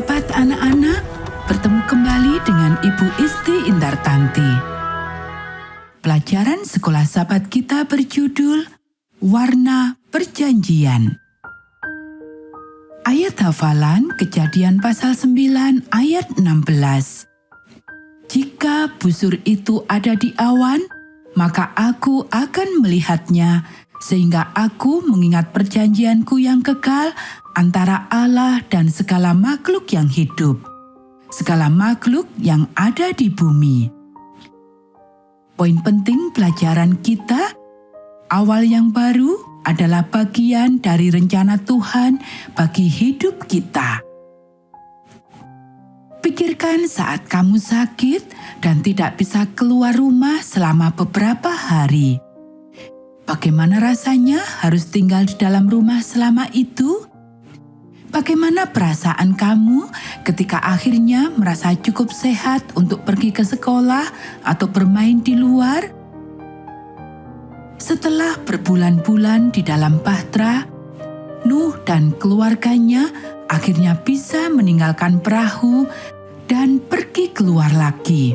Sahabat anak-anak, bertemu kembali dengan Ibu Isti Indartanti. Pelajaran sekolah sahabat kita berjudul Warna Perjanjian. Ayat hafalan Kejadian pasal 9 ayat 16. Jika busur itu ada di awan, maka aku akan melihatnya, sehingga aku mengingat perjanjianku yang kekal antara Allah dan segala makhluk yang hidup, segala makhluk yang ada di bumi. Poin penting pelajaran kita, awal yang baru adalah bagian dari rencana Tuhan bagi hidup kita. Pikirkan saat kamu sakit dan tidak bisa keluar rumah selama beberapa hari. Bagaimana rasanya harus tinggal di dalam rumah selama itu? Bagaimana perasaan kamu ketika akhirnya merasa cukup sehat untuk pergi ke sekolah atau bermain di luar? Setelah berbulan-bulan di dalam bahtera, Nuh dan keluarganya akhirnya bisa meninggalkan perahu dan pergi keluar lagi.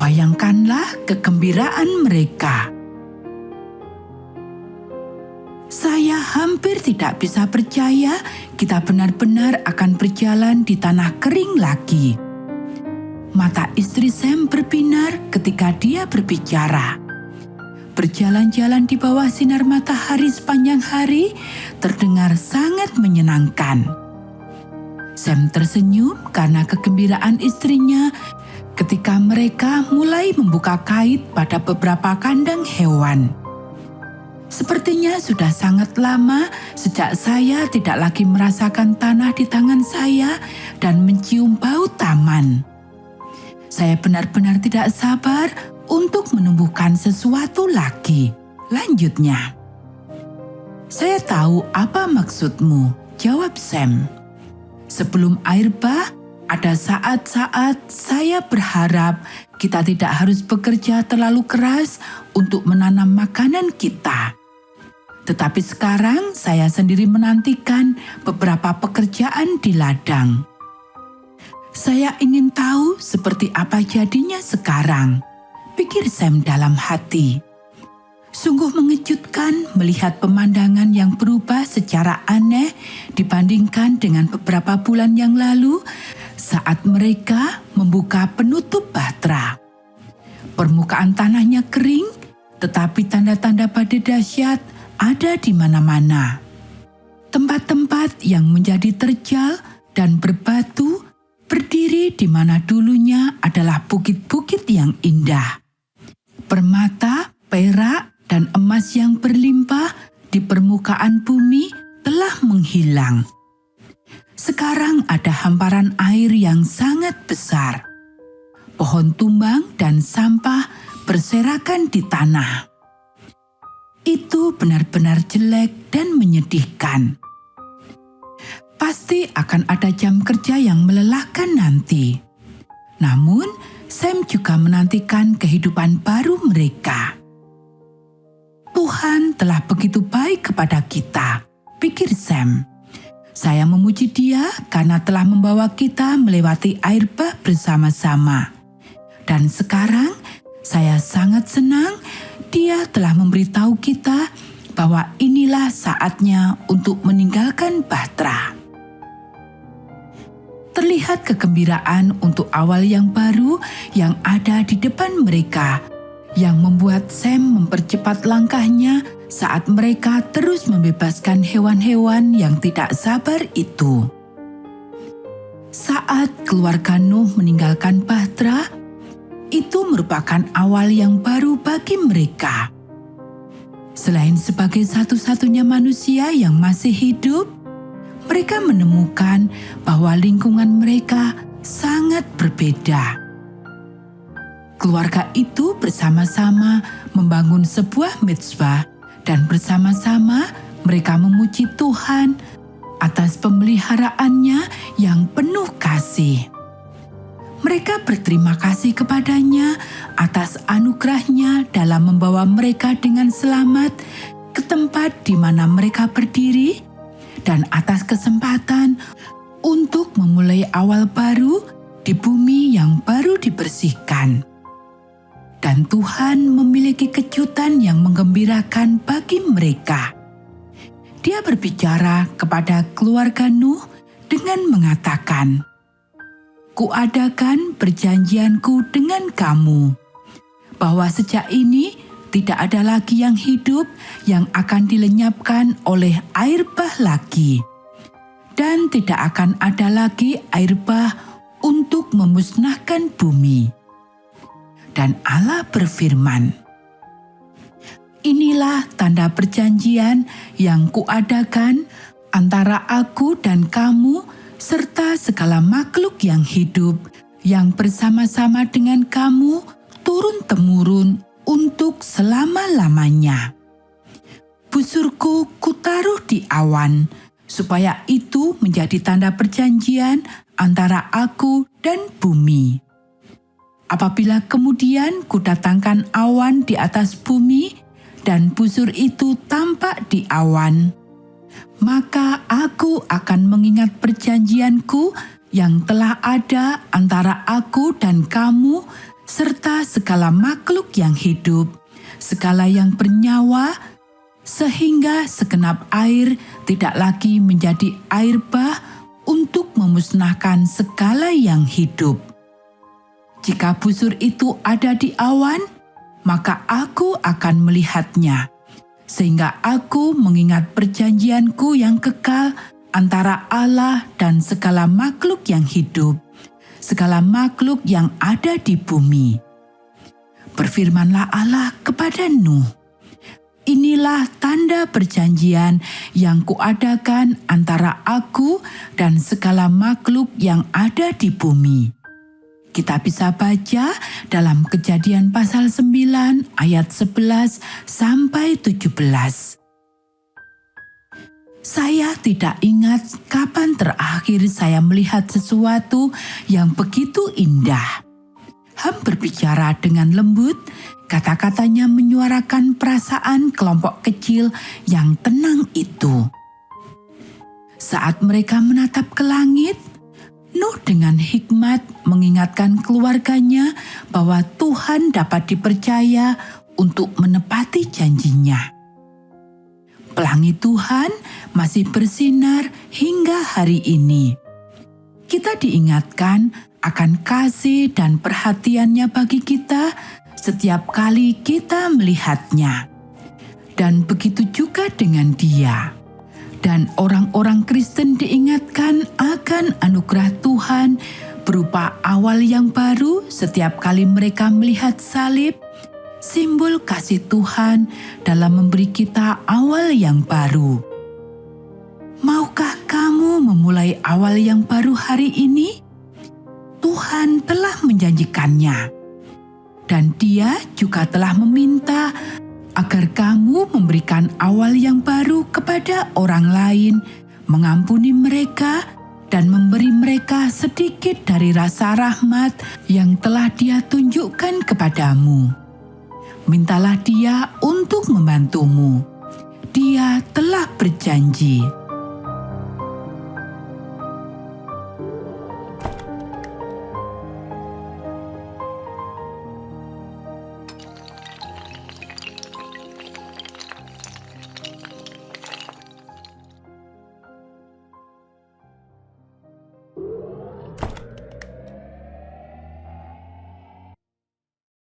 Bayangkanlah kegembiraan mereka. Saya hampir tidak bisa percaya kita benar-benar akan berjalan di tanah kering lagi. Mata istri Sam berbinar ketika dia berbicara. Berjalan-jalan di bawah sinar matahari sepanjang hari terdengar sangat menyenangkan. Sam tersenyum karena kegembiraan istrinya ketika mereka mulai membuka kait pada beberapa kandang hewan. Sepertinya sudah sangat lama sejak saya tidak lagi merasakan tanah di tangan saya dan mencium bau taman. Saya benar-benar tidak sabar untuk menumbuhkan sesuatu lagi. Lanjutnya, saya tahu apa maksudmu, jawab Sam. Sebelum air bah, ada saat-saat saya berharap kita tidak harus bekerja terlalu keras untuk menanam makanan kita. Tetapi sekarang saya sendiri menantikan beberapa pekerjaan di ladang. Saya ingin tahu seperti apa jadinya sekarang, pikir Sam dalam hati. Sungguh mengejutkan melihat pemandangan yang berubah secara aneh dibandingkan dengan beberapa bulan yang lalu saat mereka membuka penutup bahtera. Permukaan tanahnya kering, tetapi tanda-tanda badai dahsyat ada di mana-mana. Tempat-tempat yang menjadi terjal dan berbatu berdiri di mana dulunya adalah bukit-bukit yang indah. Permata, perak, dan emas yang berlimpah di permukaan bumi telah menghilang. Sekarang ada hamparan air yang sangat besar. Pohon tumbang dan sampah berserakan di tanah. Itu benar-benar jelek dan menyedihkan. Pasti akan ada jam kerja yang melelahkan nanti. Namun, Sam juga menantikan kehidupan baru mereka. Tuhan telah begitu baik kepada kita, pikir Sam. Saya memuji Dia karena telah membawa kita melewati air bah bersama-sama. Dan sekarang, saya sangat senang Dia telah memberitahu kita bahwa inilah saatnya untuk meninggalkan bahtera. Terlihat kegembiraan untuk awal yang baru yang ada di depan mereka, yang membuat Sam mempercepat langkahnya saat mereka terus membebaskan hewan-hewan yang tidak sabar itu. Saat keluarga Nuh meninggalkan bahtera, itu merupakan awal yang baru bagi mereka. Selain sebagai satu-satunya manusia yang masih hidup, mereka menemukan bahwa lingkungan mereka sangat berbeda. Keluarga itu bersama-sama membangun sebuah mezbah dan bersama-sama mereka memuji Tuhan atas pemeliharaannya yang penuh kasih. Mereka berterima kasih kepadanya atas anugerahnya dalam membawa mereka dengan selamat ke tempat di mana mereka berdiri dan atas kesempatan untuk memulai awal baru di bumi yang baru dibersihkan. Dan Tuhan memiliki kejutan yang menggembirakan bagi mereka. Dia berbicara kepada keluarga Nuh dengan mengatakan, "Kuadakan perjanjianku dengan kamu, bahwa sejak ini tidak ada lagi yang hidup yang akan dilenyapkan oleh air bah lagi, dan tidak akan ada lagi air bah untuk memusnahkan bumi." Dan Allah berfirman, "Inilah tanda perjanjian yang kuadakan antara aku dan kamu serta segala makhluk yang hidup yang bersama-sama dengan kamu turun-temurun untuk selama-lamanya. Busurku kutaruh di awan, supaya itu menjadi tanda perjanjian antara aku dan bumi. Apabila kemudian kudatangkan awan di atas bumi dan busur itu tampak di awan, maka aku akan mengingat perjanjianku yang telah ada antara aku dan kamu serta segala makhluk yang hidup, segala yang bernyawa, sehingga segenap air tidak lagi menjadi air bah untuk memusnahkan segala yang hidup. Jika busur itu ada di awan, maka aku akan melihatnya, sehingga aku mengingat perjanjianku yang kekal antara Allah dan segala makhluk yang hidup, segala makhluk yang ada di bumi." Berfirmanlah Allah kepada Nuh, "Inilah tanda perjanjian yang kuadakan antara aku dan segala makhluk yang ada di bumi." Kita bisa baca dalam Kejadian pasal 9 ayat 11 sampai 17. Saya tidak ingat kapan terakhir saya melihat sesuatu yang begitu indah. Ham berbicara dengan lembut, kata-katanya menyuarakan perasaan kelompok kecil yang tenang itu. Saat mereka menatap ke langit, Nuh dengan hikmat mengingatkan keluarganya bahwa Tuhan dapat dipercaya untuk menepati janjinya. Pelangi Tuhan masih bersinar hingga hari ini. Kita diingatkan akan kasih dan perhatiannya bagi kita setiap kali kita melihatnya. Dan begitu juga dengan Dia. Dan orang-orang Kristen diingatkan akan anugerah Tuhan berupa awal yang baru setiap kali mereka melihat salib, simbol kasih Tuhan dalam memberi kita awal yang baru. Maukah kamu memulai awal yang baru hari ini? Tuhan telah menjanjikannya, dan Dia juga telah meminta agar kamu memberikan awal yang baru kepada orang lain, mengampuni mereka, dan memberi mereka sedikit dari rasa rahmat yang telah Dia tunjukkan kepadamu. Mintalah Dia untuk membantumu. Dia telah berjanji.